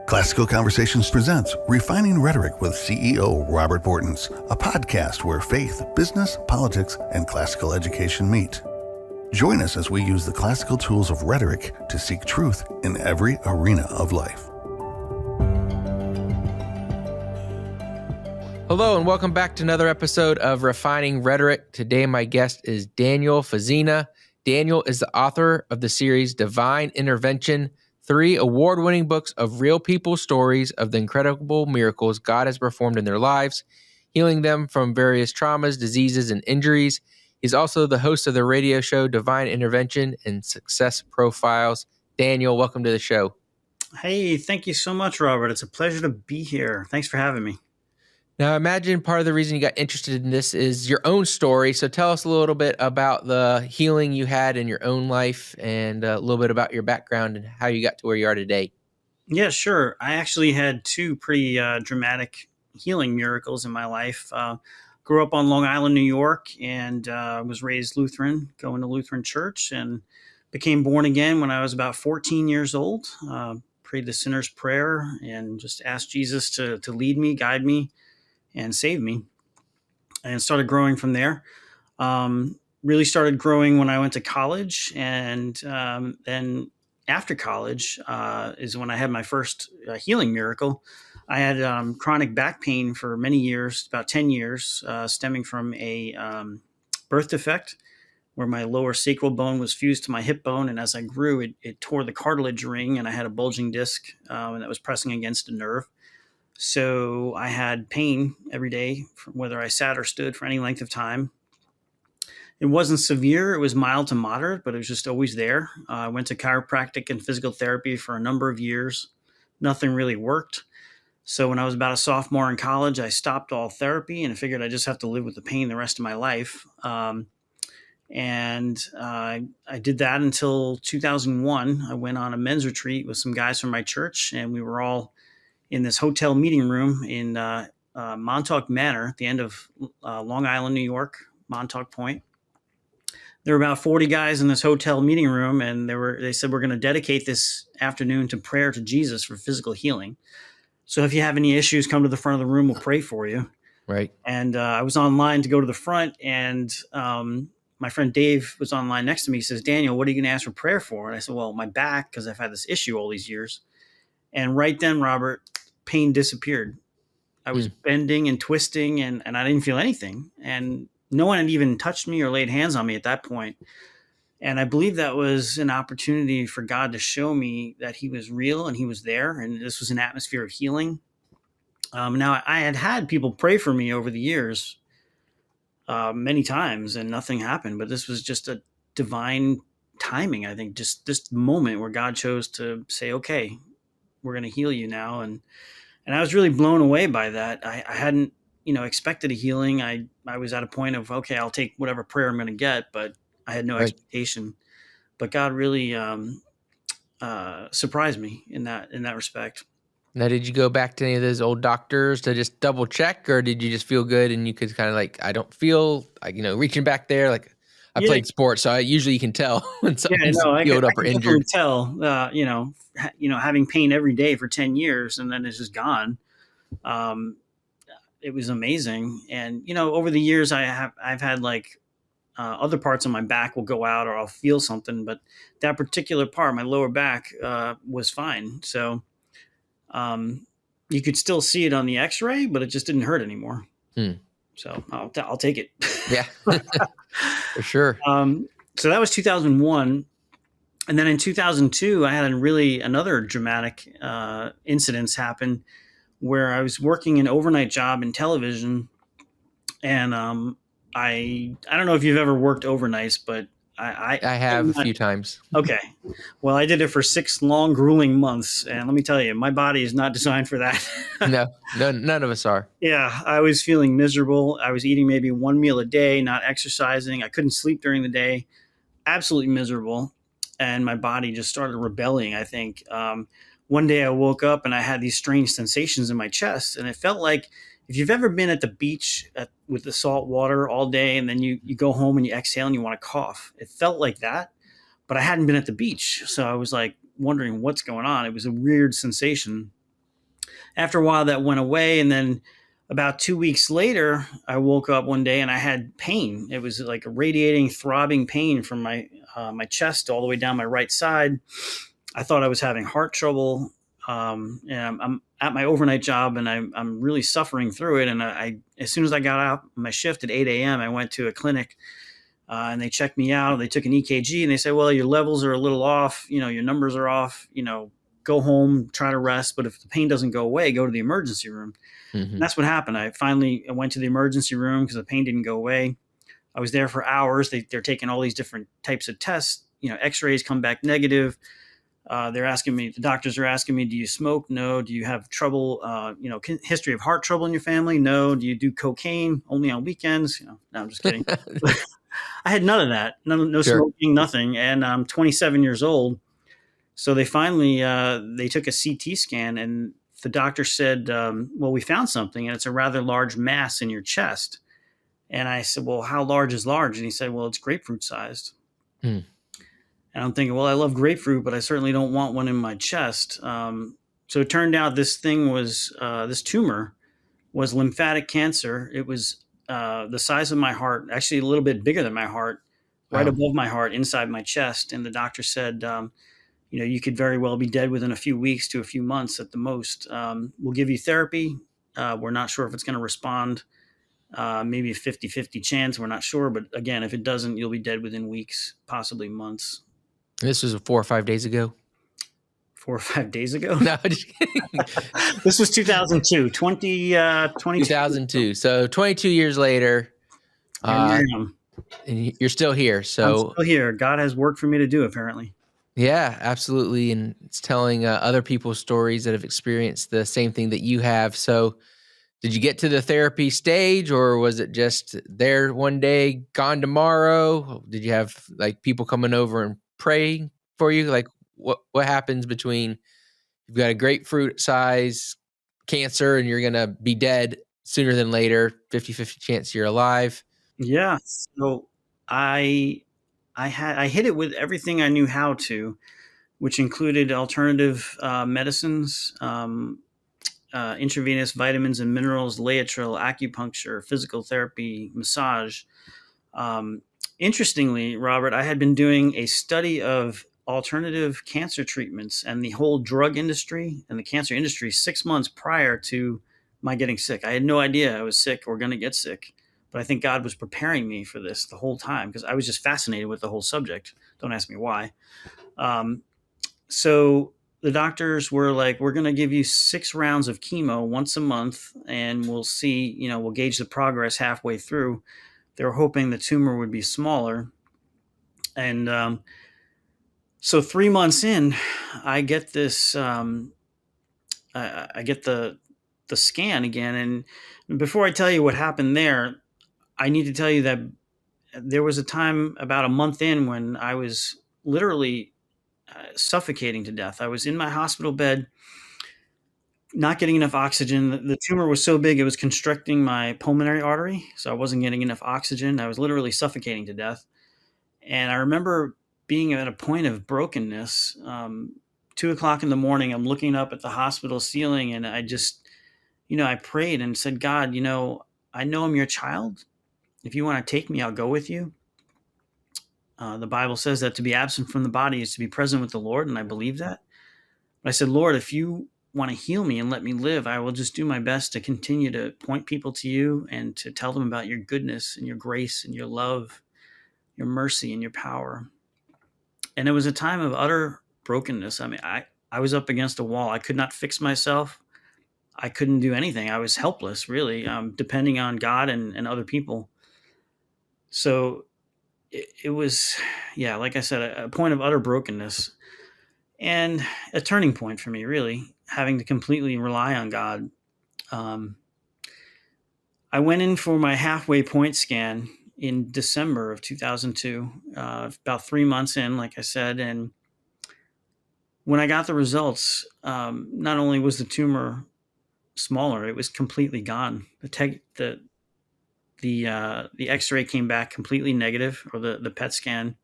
Classical Conversations presents Refining Rhetoric with CEO Robert Bortons, a podcast where faith, business, politics, and classical education meet. Join us as we use the classical tools of rhetoric to seek truth in every arena of life. Hello and welcome back to another episode of Refining Rhetoric. Today my guest is Daniel Fazzina. Daniel is the author of the series Divine Intervention, 3 award-winning books of real people's stories of the incredible miracles God has performed in their lives, healing them from various traumas, diseases, and injuries. He's also the host of the radio show Divine Intervention and Success Profiles. Daniel, welcome to the show. Hey, thank you so much, Robert. It's a pleasure to be here. Thanks for having me. Now, I imagine part of the reason you got interested in this is your own story. So tell us a little bit about the healing you had in your own life and a little bit about your background and how you got to where you are today. Yeah, sure. I actually had 2 pretty dramatic healing miracles in my life. Grew up on Long Island, New York, and was raised Lutheran, going to Lutheran church, and became born again when I was about 14 years old. Prayed the sinner's prayer and just asked Jesus to lead me, guide me, and saved me, and started growing from there. Really started growing when I went to college, and then after college is when I had my first healing miracle. I had chronic back pain for many years, about 10 years, stemming from a birth defect where my lower sacral bone was fused to my hip bone, and as I grew, it tore the cartilage ring, and I had a bulging disc, and that was pressing against a nerve. So I had pain every day, whether I sat or stood for any length of time. It wasn't severe. It was mild to moderate, but it was just always there. I went to chiropractic and physical therapy for a number of years. Nothing really worked. So when I was about a sophomore in college, I stopped all therapy and I figured I just have to live with the pain the rest of my life. I did that until 2001. I went on a men's retreat with some guys from my church, and we were all in this hotel meeting room in Montauk Manor at the end of Long Island, New York, Montauk Point. There were about 40 guys in this hotel meeting room, and they said, we're going to dedicate this afternoon to prayer to Jesus for physical healing. So if you have any issues, come to the front of the room, we'll pray for you. Right. And I was online to go to the front, and my friend Dave was online next to me. He says, Daniel, what are you going to ask for prayer for? And I said, well, my back, because I've had this issue all these years. And right then, Robert, pain disappeared. I was bending and twisting, and I didn't feel anything. And no one had even touched me or laid hands on me at that point. And I believe that was an opportunity for God to show me that he was real and he was there. And this was an atmosphere of healing. Now, I had people pray for me over the years many times, and nothing happened. But this was just a divine timing, I think, just this moment where God chose to say, okay, we're going to heal you now. And I was really blown away by that. I hadn't, expected a healing. I was at a point of, okay, I'll take whatever prayer I'm going to get, but I had no expectation. But God really surprised me in that respect. Now, did you go back to any of those old doctors to just double check, or did you just feel good and you could kind of I don't feel reaching back there? I played sports, so usually you can tell when something's healed up or injured. Tell, having pain every day for 10 years and then it's just gone. It was amazing. And, over the years I've had other parts of my back will go out or I'll feel something, but that particular part, my lower back, was fine. So, you could still see it on the x-ray, but it just didn't hurt anymore. So I'll take it. Yeah, for sure. So that was 2001. And then in 2002, I had another dramatic incidents happen where I was working an overnight job in television. And I don't know if you've ever worked overnights, but I have a few times. Okay. Well, I did it for 6 long, grueling months. And let me tell you, my body is not designed for that. No, none of us are. Yeah. I was feeling miserable. I was eating maybe 1 meal a day, not exercising. I couldn't sleep during the day. Absolutely miserable. And my body just started rebelling, I think. One day I woke up and I had these strange sensations in my chest. And it felt like if you've ever been at the beach with the salt water all day and then you go home and you exhale and you want to cough, it felt like that, but I hadn't been at the beach. So I was wondering what's going on. It was a weird sensation. after a while that went away. And then about 2 weeks later, I woke up one day and I had pain. It was like a radiating, throbbing pain from my chest all the way down my right side. I thought I was having heart trouble. And I'm at my overnight job and I'm really suffering through it. And as soon as I got out my shift at 8 a.m., I went to a clinic and they checked me out. They took an EKG and they said, well, your levels are a little off. Your numbers are off. Go home, try to rest. But if the pain doesn't go away, go to the emergency room. Mm-hmm. And that's what happened. I finally went to the emergency room because the pain didn't go away. I was there for hours. They're taking all these different types of tests. X-rays come back negative. They're asking me, the doctors are asking me, do you smoke? No. Do you have trouble, history of heart trouble in your family? No. Do you do cocaine only on weekends? No, I'm just kidding. I had none of that. No Sure. smoking, nothing. And I'm 27 years old. So they finally, they took a CT scan and the doctor said, well, we found something and it's a rather large mass in your chest. And I said, well, how large is large? And he said, well, it's grapefruit sized. Hmm. And I'm thinking, well, I love grapefruit, but I certainly don't want one in my chest. So it turned out this tumor was lymphatic cancer. It was the size of my heart, actually a little bit bigger than my heart, right Wow. above my heart, inside my chest. And the doctor said, you could very well be dead within a few weeks to a few months at the most. We'll give you therapy. We're not sure if it's going to respond. Maybe a 50-50 chance. We're not sure. But again, if it doesn't, you'll be dead within weeks, possibly months. This was 4 or 5 days ago. 4 or 5 days ago? No, just kidding. This was 2002, 2002. So 22 years later, and you're still here. So I'm still here. God has work for me to do, apparently. Yeah, absolutely. And it's telling other people's stories that have experienced the same thing that you have. So did you get to the therapy stage or was it just there one day, gone tomorrow? Did you have like people coming over and praying for you? Like what happens between you've got a grapefruit size cancer and you're going to be dead sooner than later, 50-50 chance you're alive? Yeah. So I hit it with everything I knew how to, which included alternative medicines, intravenous vitamins and minerals, Laetrile, acupuncture, physical therapy, massage. Interestingly, Robert, I had been doing a study of alternative cancer treatments and the whole drug industry and the cancer industry 6 months prior to my getting sick. I had no idea I was sick or going to get sick, but I think God was preparing me for this the whole time because I was just fascinated with the whole subject. Don't ask me why. So the doctors were like, we're going to give you 6 rounds of chemo once a month and we'll see, we'll gauge the progress halfway through. They were hoping the tumor would be smaller. And so 3 months in, I get this, I get the scan again. And before I tell you what happened there, I need to tell you that there was a time about a month in when I was literally suffocating to death. I was in my hospital bed, not getting enough oxygen. The tumor was so big, it was constricting my pulmonary artery. So I wasn't getting enough oxygen. I was literally suffocating to death. And I remember being at a point of brokenness. 2 o'clock in the morning, I'm looking up at the hospital ceiling and I just, I prayed and said, God, I know I'm your child. If you want to take me, I'll go with you. The Bible says that to be absent from the body is to be present with the Lord, and I believe that. But I said, Lord, if you want to heal me and let me live, I will just do my best to continue to point people to you and to tell them about your goodness and your grace and your love, your mercy and your power. And it was a time of utter brokenness. I mean, I was up against a wall. I could not fix myself. I couldn't do anything. I was helpless, really, depending on God and other people. So it was, like I said, a point of utter brokenness and a turning point for me, really, having to completely rely on God. I went in for my halfway point scan in December of 2002, about 3 months in, like I said. And when I got the results, not only was the tumor smaller, it was completely gone. The X-ray came back completely negative, or the PET scan,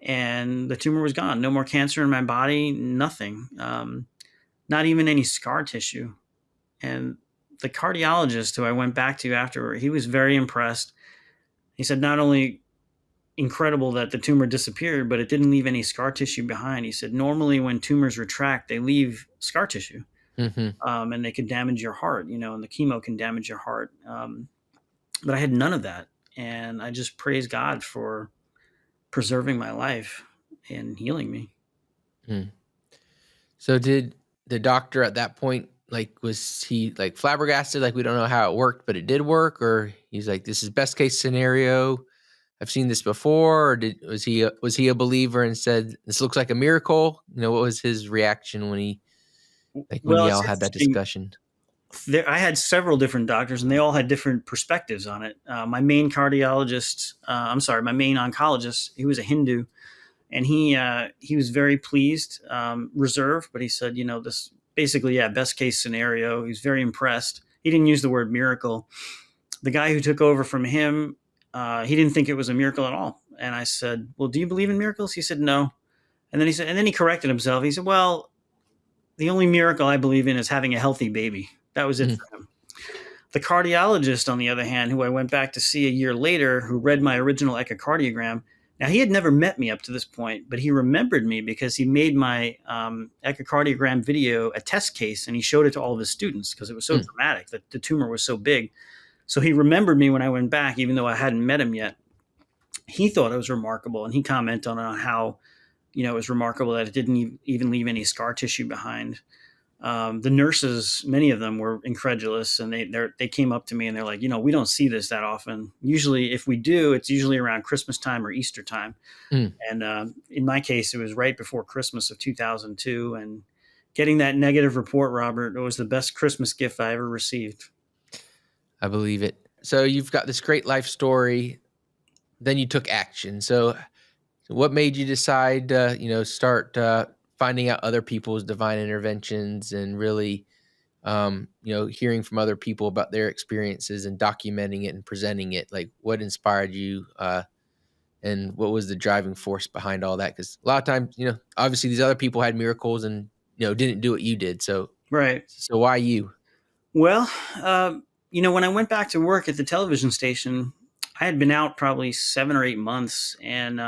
and the tumor was gone. No more cancer in my body, nothing. not even any scar tissue. And the cardiologist who I went back to afterward, he was very impressed. He said, not only incredible that the tumor disappeared, but it didn't leave any scar tissue behind. He said, normally when tumors retract, they leave scar tissue, Mm-hmm. and they could damage your heart, and the chemo can damage your heart. But I had none of that. And I just praise God for preserving my life and healing me. Mm. So did the doctor at that point, like, was he like flabbergasted, like, we don't know how it worked, but it did work? Or he's like, this is best case scenario, I've seen this before? Or was he a believer and said, this looks like a miracle? What was his reaction when Well, y'all it's had that interesting. discussion? I had several different doctors, and they all had different perspectives on it. My main my main oncologist, he was a Hindu, and he was very pleased, reserved, but he said, this basically, yeah, best case scenario. He was very impressed. He didn't use the word miracle. The guy who took over from him, he didn't think it was a miracle at all. And I said, well, do you believe in miracles? He said, no. And then he corrected himself. He said, well, the only miracle I believe in is having a healthy baby. That was it Mhm. for him. The cardiologist, on the other hand, who I went back to see a year later, who read my original echocardiogram, now he had never met me up to this point, but he remembered me because he made my echocardiogram video a test case, and he showed it to all of his students because it was so Mm. dramatic that the tumor was so big. So he remembered me when I went back, even though I hadn't met him yet. He thought it was remarkable, and he commented on how it was remarkable that it didn't even leave any scar tissue behind. The nurses, many of them were incredulous, and they came up to me and they're like, we don't see this that often. Usually, if we do, it's usually around Christmas time or Easter time. Mm. And in my case, it was right before Christmas of 2002. And getting that negative report, Robert, it was the best Christmas gift I ever received. I believe it. So you've got this great life story, then you took action. So what made you decide to, start finding out other people's divine interventions and really, hearing from other people about their experiences and documenting it and presenting it? Like, what inspired you, and what was the driving force behind all that? Because a lot of times, obviously these other people had miracles and, didn't do what you did. So Right. why you? Well, when I went back to work at the television station, I had been out probably 7 or 8 months, and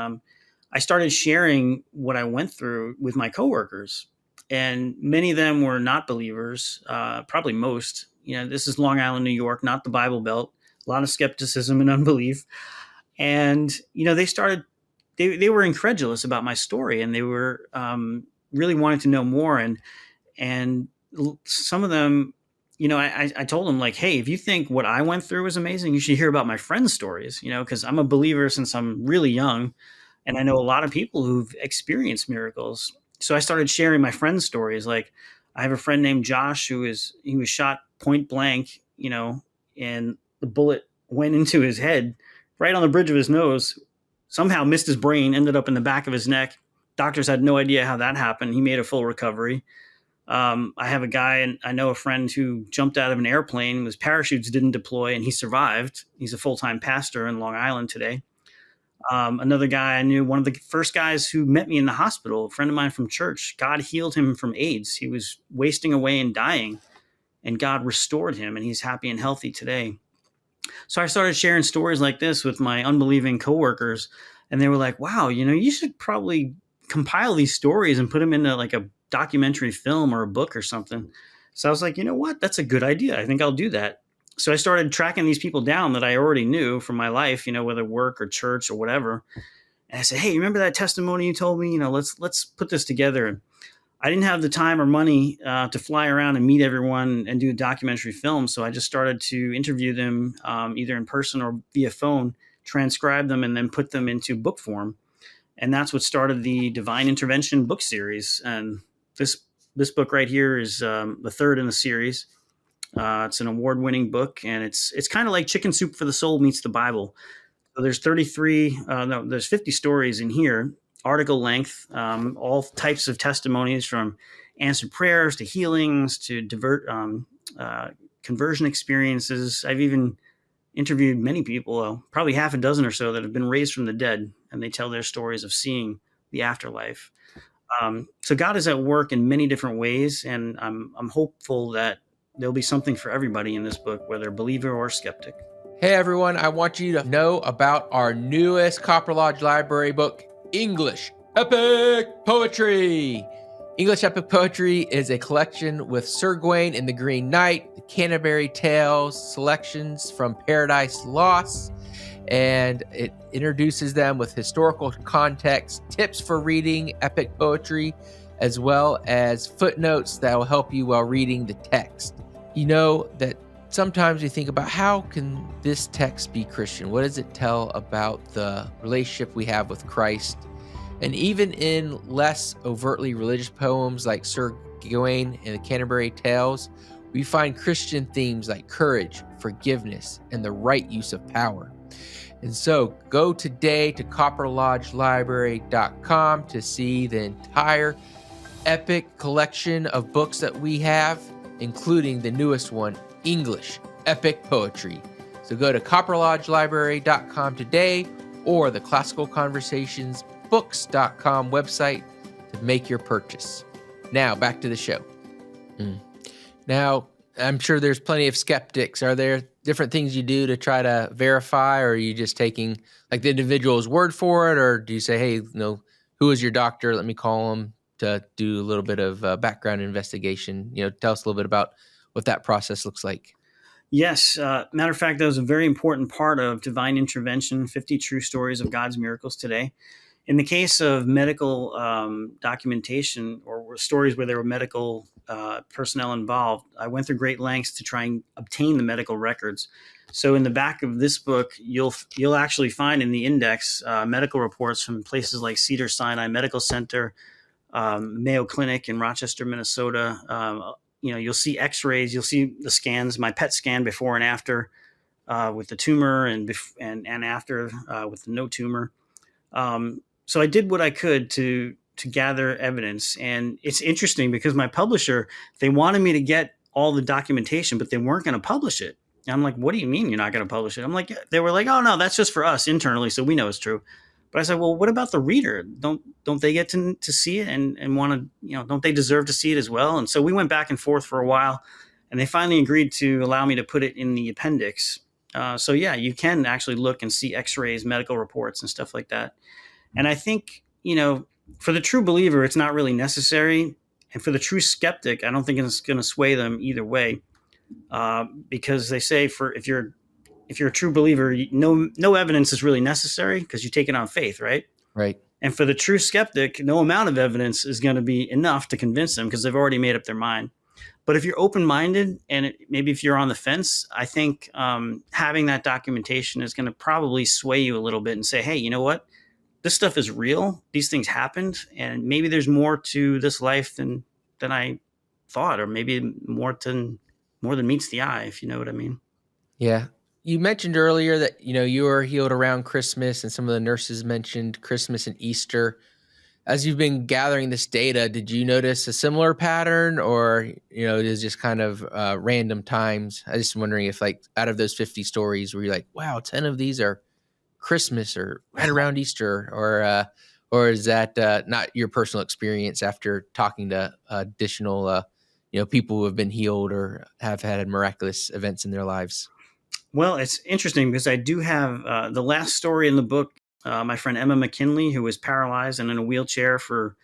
I started sharing what I went through with my coworkers, and many of them were not believers. Probably most. This is Long Island, New York, not the Bible Belt. A lot of skepticism and unbelief, and they were incredulous about my story, and they were really wanting to know more, and some of them, I told them, like, hey, if you think what I went through was amazing, you should hear about my friends' stories, because I'm a believer since I'm really young. And I know a lot of people who've experienced miracles. So I started sharing my friends' stories. Like, I have a friend named Josh he was shot point blank, and the bullet went into his head right on the bridge of his nose, somehow missed his brain, ended up in the back of his neck. Doctors had no idea how that happened. He made a full recovery. I have a guy, and I know a friend who jumped out of an airplane. His parachutes didn't deploy, and he survived. He's a full-time pastor in Long Island today. Another guy I knew, one of the first guys who met me in the hospital, a friend of mine from church, God healed him from AIDS. He was wasting away and dying, and God restored him, and he's happy and healthy today. So I started sharing stories like this with my unbelieving coworkers, and they were like, wow, you should probably compile these stories and put them into like a documentary film or a book or something. So I was like, you know what? That's a good idea. I think I'll do that. So I started tracking these people down that I already knew from my life, whether work or church or whatever. And I said, hey, remember that testimony you told me? Let's put this together. I didn't have the time or money to fly around and meet everyone and do a documentary film. So I just started to interview them either in person or via phone, transcribe them, and then put them into book form. And that's what started the Divine Intervention book series. And this book right here is the third in the series. It's an award-winning book, and it's kind of like Chicken Soup for the Soul meets the Bible. So there's there's 50 stories in here, article length, all types of testimonies from answered prayers to healings to conversion experiences. I've even interviewed many people, probably half a dozen or so, that have been raised from the dead, and they tell their stories of seeing the afterlife. So God is at work in many different ways, and I'm hopeful that there'll be something for everybody in this book, whether believer or skeptic. Hey everyone, I want you to know about our newest Copper Lodge Library book, English Epic Poetry. English Epic Poetry is a collection with Sir Gawain and the Green Knight, the Canterbury Tales, selections from Paradise Lost, and it introduces them with historical context, tips for reading epic poetry, as well as footnotes that will help you while reading the text. You know that sometimes we think about, how can this text be Christian? What does it tell about the relationship we have with Christ? And even in less overtly religious poems like Sir Gawain and the Canterbury Tales, we find Christian themes like courage, forgiveness, and the right use of power. And so go today to copperlodgelibrary.com to see the entire epic collection of books that we have, including the newest one, English Epic Poetry. So go to copperlodgelibrary.com today, or the classicalconversationsbooks.com website to make your purchase. Now, back to the show. Now, I'm sure there's plenty of skeptics. Are there different things you do to try to verify, or are you just taking like the individual's word for it, or do you say, hey, who is your doctor? Let me call them to do a little bit of background investigation. Tell us a little bit about what that process looks like. Yes. Matter of fact, that was a very important part of Divine Intervention, 50 True Stories of God's Miracles Today. In the case of medical documentation or stories where there were medical personnel involved, I went through great lengths to try and obtain the medical records. So in the back of this book, you'll actually find in the index medical reports from places like Cedars-Sinai Medical Center, Mayo Clinic in Rochester, Minnesota. You'll see X-rays, you'll see the scans, my PET scan before and after with the tumor, and after with the no tumor. So I did what I could to gather evidence, and it's interesting because my publisher, they wanted me to get all the documentation, but they weren't going to publish it. And I'm like, what do you mean you're not going to publish it? I'm like, they were like, oh no, that's just for us internally, so we know it's true. But I said, well, what about the reader? Don't they get to see it and want to, don't they deserve to see it as well? And so we went back and forth for a while, and they finally agreed to allow me to put it in the appendix. So yeah, you can actually look and see X-rays, medical reports, and stuff like that. And I think, for the true believer, it's not really necessary. And for the true skeptic, I don't think it's going to sway them either way. Because they say if you're a true believer, no evidence is really necessary because you take it on faith, right? Right. And for the true skeptic, no amount of evidence is going to be enough to convince them because they've already made up their mind. But if you're open-minded and maybe if you're on the fence, I think having that documentation is going to probably sway you a little bit and say, hey, you know what? This stuff is real. These things happened, and maybe there's more to this life than I thought, or maybe more than meets the eye, if you know what I mean. Yeah. You mentioned earlier that, you were healed around Christmas, and some of the nurses mentioned Christmas and Easter. As you've been gathering this data, did you notice a similar pattern, or, it is just kind of random times? I just wondering if, like, out of those 50 stories, were you like, wow, 10 of these are Christmas or right around Easter, or is that not your personal experience after talking to additional people who have been healed or have had miraculous events in their lives? Well, it's interesting because I do have the last story in the book. My friend Emma McKinley, who was paralyzed and in a wheelchair for,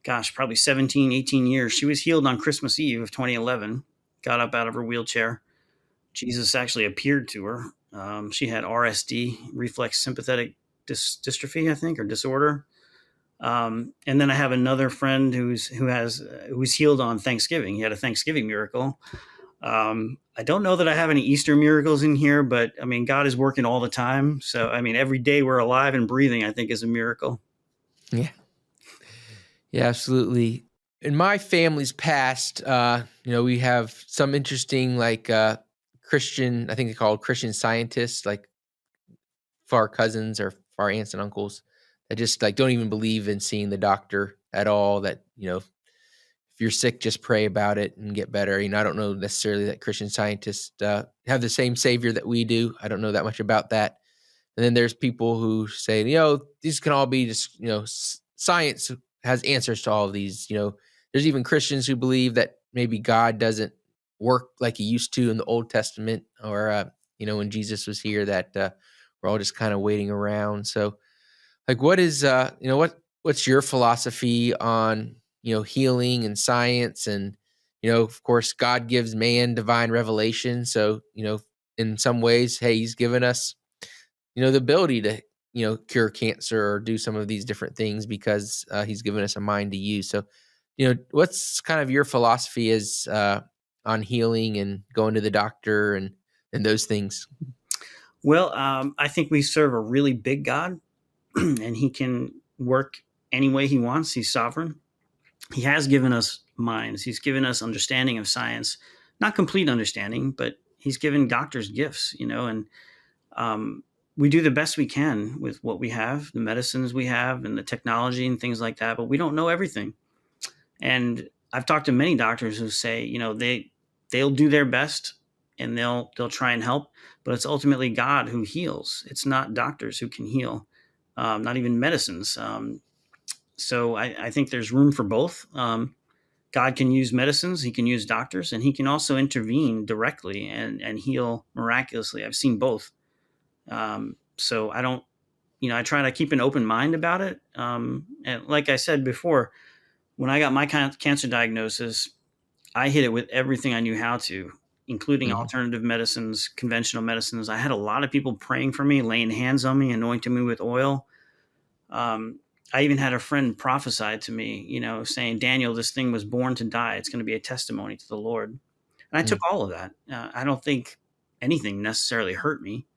probably 17, 18 years. She was healed on Christmas Eve of 2011, got up out of her wheelchair. Jesus actually appeared to her. She had RSD, reflex sympathetic dystrophy, I think, or disorder. And then I have another friend who's healed on Thanksgiving. He had a Thanksgiving miracle. I don't know that I have any Easter miracles in here, but I mean, God is working all the time. So, I mean, every day we're alive and breathing, I think, is a miracle. Yeah. Yeah, absolutely. In my family's past, we have some interesting, like, Christian, I think they're called Christian scientists, like far cousins or far aunts and uncles that just like don't even believe in seeing the doctor at all. That, if you're sick, just pray about it and get better. I don't know necessarily that Christian scientists have the same savior that we do. I don't know that much about that. And then there's people who say, these can all be just, science has answers to all of these. There's even Christians who believe that maybe God doesn't work like he used to in the Old Testament, or when Jesus was here, that we're all just kind of waiting around. So, like, what is what's your philosophy on healing and science? And of course, God gives man divine revelation. So in some ways, hey, he's given us the ability to cure cancer or do some of these different things because he's given us a mind to use. So what's kind of your philosophy is on healing and going to the doctor and those things? Well, I think we serve a really big God, and he can work any way he wants. He's sovereign. He has given us minds. He's given us understanding of science, not complete understanding, but he's given doctors gifts, and we do the best we can with what we have, the medicines we have, and the technology and things like that. But we don't know everything. And I've talked to many doctors who say, they'll do their best and they'll try and help, but it's ultimately God who heals. It's not doctors who can heal, not even medicines. So I think there's room for both. God can use medicines, he can use doctors, and he can also intervene directly and heal miraculously. I've seen both. So I don't, I try to keep an open mind about it. And like I said before, when I got my cancer diagnosis, I hit it with everything I knew how to, including alternative medicines, conventional medicines. I had a lot of people praying for me, laying hands on me, anointing me with oil. I even had a friend prophesy to me, saying, Daniel, this thing was born to die. It's going to be a testimony to the Lord. And I took all of that. I don't think anything necessarily hurt me.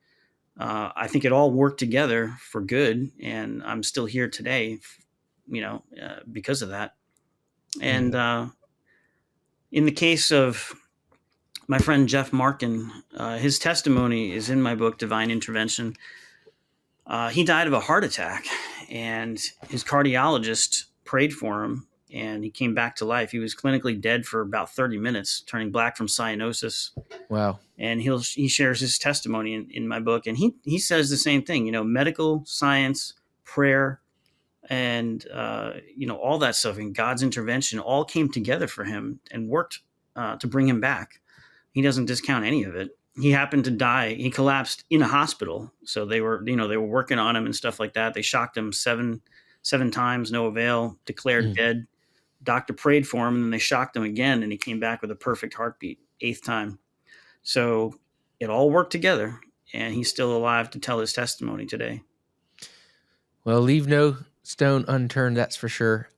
I think it all worked together for good. And I'm still here today, because of that. And in the case of my friend Jeff Markin, his testimony is in my book, Divine Intervention. He died of a heart attack, and his cardiologist prayed for him, and he came back to life. He was clinically dead for about 30 minutes, turning black from cyanosis. Wow. And he shares his testimony in my book, and he says the same thing. Medical science, prayer, and all that stuff, and God's intervention all came together for him and worked to bring him back. He doesn't discount any of it. He happened to die. He collapsed in a hospital. So they were working on him and stuff like that. They shocked him seven times, no avail, declared dead. Doctor prayed for him, and then they shocked him again, and he came back with a perfect heartbeat, 8th time. So it all worked together, and he's still alive to tell his testimony today. Well, leave no stone unturned, that's for sure.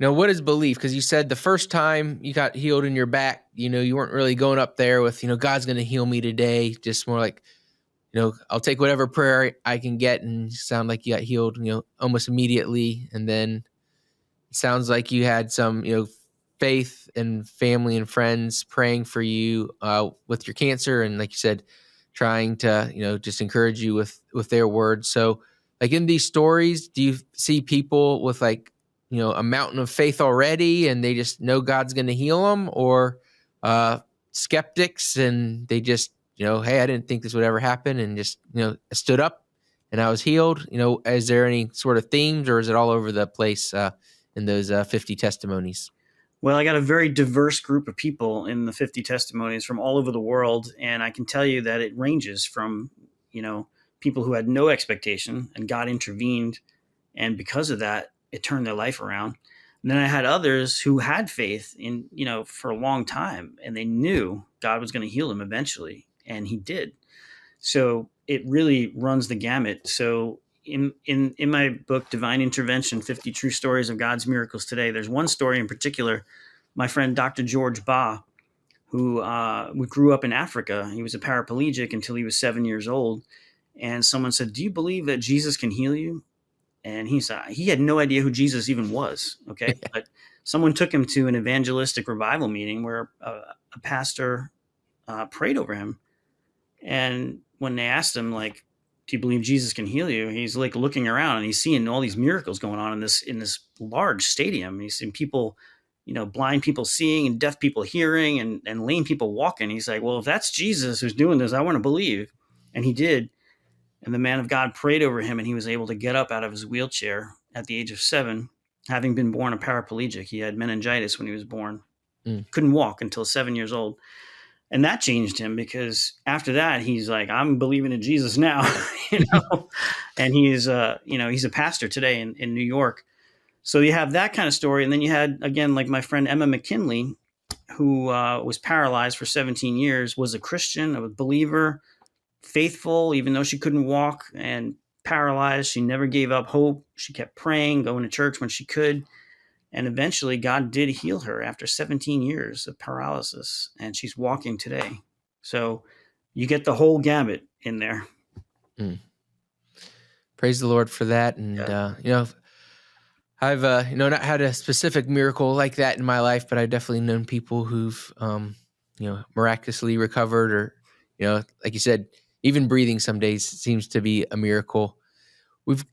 Now, what is belief? Because you said the first time you got healed in your back, you weren't really going up there with, God's going to heal me today. Just more like, I'll take whatever prayer I can get, and sound like you got healed, almost immediately. And then it sounds like you had some, faith and family and friends praying for you with your cancer. And like you said, trying to, just encourage you with their words. So like in these stories, do you see people with like, a mountain of faith already, and they just know God's going to heal them, or skeptics and they just, hey, I didn't think this would ever happen, and just, I stood up and I was healed? Is there any sort of themes, or is it all over the place in those 50 testimonies? Well, I got a very diverse group of people in the 50 testimonies from all over the world. And I can tell you that it ranges from, people who had no expectation and God intervened. And because of that, it turned their life around. And then I had others who had faith in, for a long time, and they knew God was going to heal them eventually. And he did. So it really runs the gamut. So in my book, Divine Intervention, 50 True Stories of God's Miracles Today, there's one story in particular. My friend, Dr. George Ba, who grew up in Africa. He was a paraplegic until he was 7 years old. And someone said, do you believe that Jesus can heal you? And he had no idea who Jesus even was. Okay. But someone took him to an evangelistic revival meeting where a pastor prayed over him. And when they asked him, like, do you believe Jesus can heal you? He's like looking around, and he's seeing all these miracles going on in this large stadium. He's seeing people, blind people seeing, and deaf people hearing, and lame people walking. He's like, well, if that's Jesus who's doing this, I want to believe. And he did. And the man of God prayed over him, and he was able to get up out of his wheelchair at the age of 7. having been born a paraplegic. He had meningitis when he was born. Mm. Couldn't walk until 7 years old. And that changed him, because after that, he's like, I'm believing in Jesus now, and he's a pastor today in New York. So you have that kind of story. And then you had, again, like my friend Emma McKinley, who was paralyzed for 17 years, was a Christian, a believer, faithful, even though she couldn't walk and paralyzed. She never gave up hope. She kept praying, going to church when she could. And eventually God did heal her after 17 years of paralysis, and she's walking today. So you get the whole gamut in there. Mm. Praise the Lord for that. And, I've, not had a specific miracle like that in my life, but I've definitely known people who've, miraculously recovered, or, like you said, even breathing some days seems to be a miracle. We've,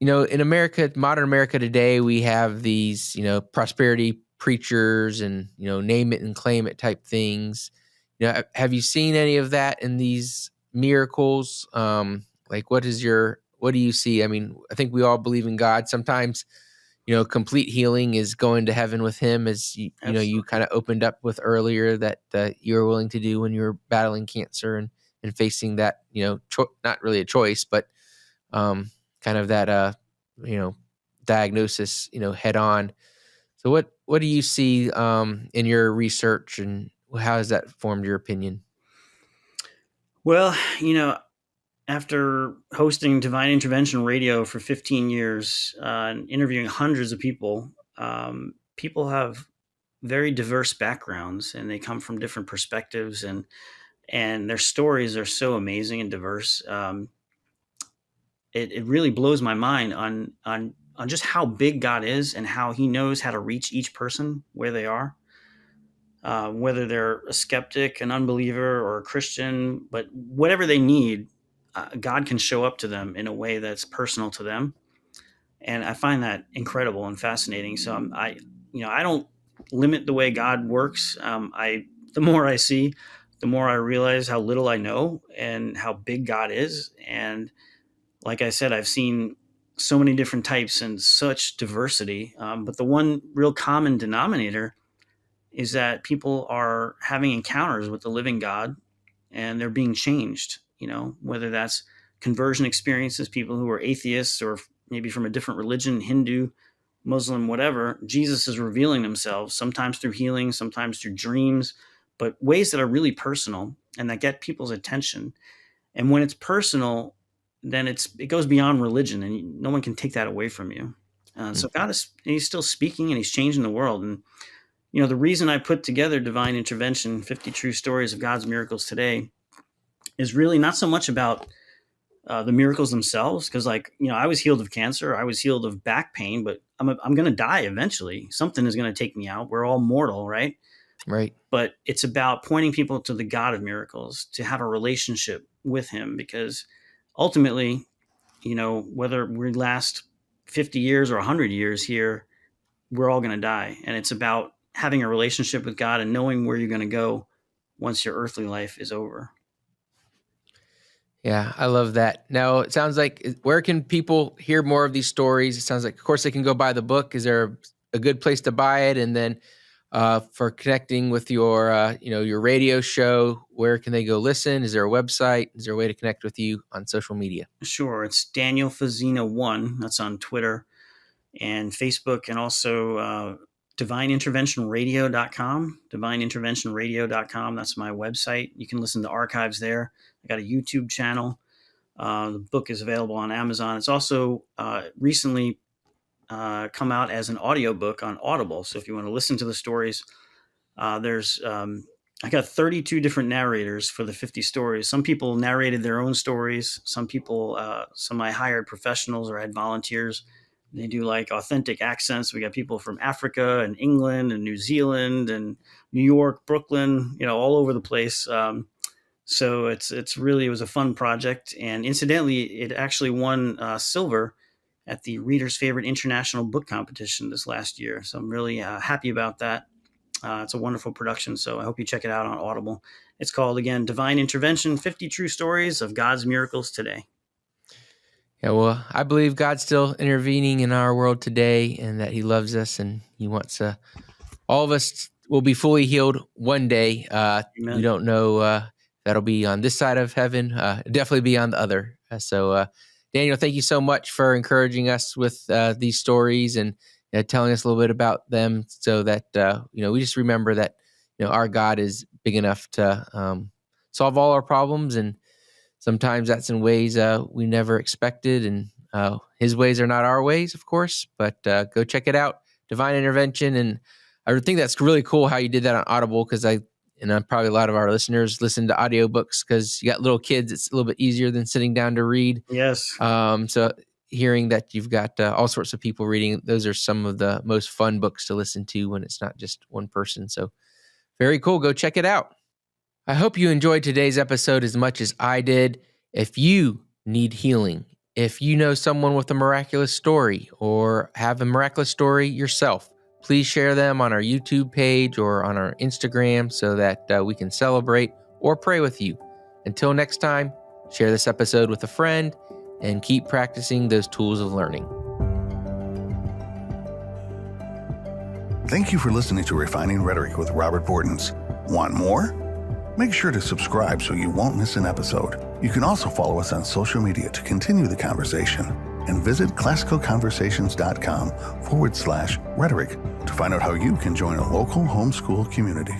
in America, modern America today, we have these, prosperity preachers and, name it and claim it type things. Have you seen any of that in these miracles? Like, what do you see? I mean, I think we all believe in God. Sometimes, complete healing is going to heaven with him, as you kind of opened up with earlier that you were willing to do when you were battling cancer and facing that, not really a choice, but kind of that, diagnosis, head on. So what do you see in your research, and how has that formed your opinion? Well, after hosting Divine Intervention Radio for 15 years and interviewing hundreds of people, people have very diverse backgrounds, and they come from different perspectives, and their stories are so amazing and diverse. It really blows my mind on just how big God is, and how he knows how to reach each person where they are. Whether they're a skeptic, an unbeliever, or a Christian, but whatever they need, God can show up to them in a way that's personal to them. And I find that incredible and fascinating. So I don't limit the way God works. The more I see, the more I realize how little I know and how big God is. And like I said, I've seen so many different types and such diversity. But the one real common denominator is that people are having encounters with the living God, and they're being changed, whether that's conversion experiences, people who are atheists or maybe from a different religion, Hindu, Muslim, whatever. Jesus is revealing themselves, sometimes through healing, sometimes through dreams, but ways that are really personal and that get people's attention. And when it's personal, then it goes beyond religion, and no one can take that away from you. So God he's still speaking, and he's changing the world. And the reason I put together Divine Intervention, 50 True Stories of God's Miracles Today, is really not so much about the miracles themselves. Because, I was healed of cancer. I was healed of back pain, but I'm going to die eventually. Something is going to take me out. We're all mortal, right? Right. But it's about pointing people to the God of miracles, to have a relationship with him. Because ultimately, whether we last 50 years or 100 years here, we're all going to die. And it's about having a relationship with God and knowing where you're going to go once your earthly life is over. Yeah, I love that. Now, it sounds like, where can people hear more of these stories? It sounds like, of course, they can go buy the book. Is there a good place to buy it? And then for connecting with your, your radio show, where can they go listen? Is there a website? Is there a way to connect with you on social media? Sure. It's Daniel Fazzina 1. That's on Twitter and Facebook, and also divineinterventionradio.com. Divineinterventionradio.com. That's my website. You can listen to archives there. I got a YouTube channel. The book is available on Amazon. It's also recently come out as an audiobook on Audible. So if you want to listen to the stories, I got 32 different narrators for the 50 stories. Some people narrated their own stories. Some I hired professionals or had volunteers. They do authentic accents. We got people from Africa and England and New Zealand and New York, Brooklyn, all over the place. So it was a fun project. And incidentally, it actually won silver at the Reader's Favorite International Book Competition this last year. So I'm really happy about that. It's a wonderful production, so I hope you check it out on Audible. It's called, again, Divine Intervention, 50 True Stories of God's Miracles Today. Yeah, well, I believe God's still intervening in our world today and that he loves us and he wants all of us will be fully healed one day. Amen. We don't know that'll be on this side of heaven, definitely be on the other. So, Daniel, thank you so much for encouraging us with these stories and telling us a little bit about them so that, we just remember that, our God is big enough to solve all our problems. And sometimes that's in ways we never expected. And his ways are not our ways, of course, but go check it out, Divine Intervention. And I think that's really cool how you did that on Audible, because probably a lot of our listeners listen to audiobooks because you got little kids. It's a little bit easier than sitting down to read. Yes. So hearing that you've got all sorts of people reading, those are some of the most fun books to listen to when it's not just one person. So very cool. Go check it out. I hope you enjoyed today's episode as much as I did. If you need healing, if you know someone with a miraculous story or have a miraculous story yourself, please share them on our YouTube page or on our Instagram so that we can celebrate or pray with you. Until next time, share this episode with a friend and keep practicing those tools of learning. Thank you for listening to Refining Rhetoric with Robert Bortons. Want more? Make sure to subscribe so you won't miss an episode. You can also follow us on social media to continue the conversation, and visit classicalconversations.com/rhetoric to find out how you can join a local homeschool community.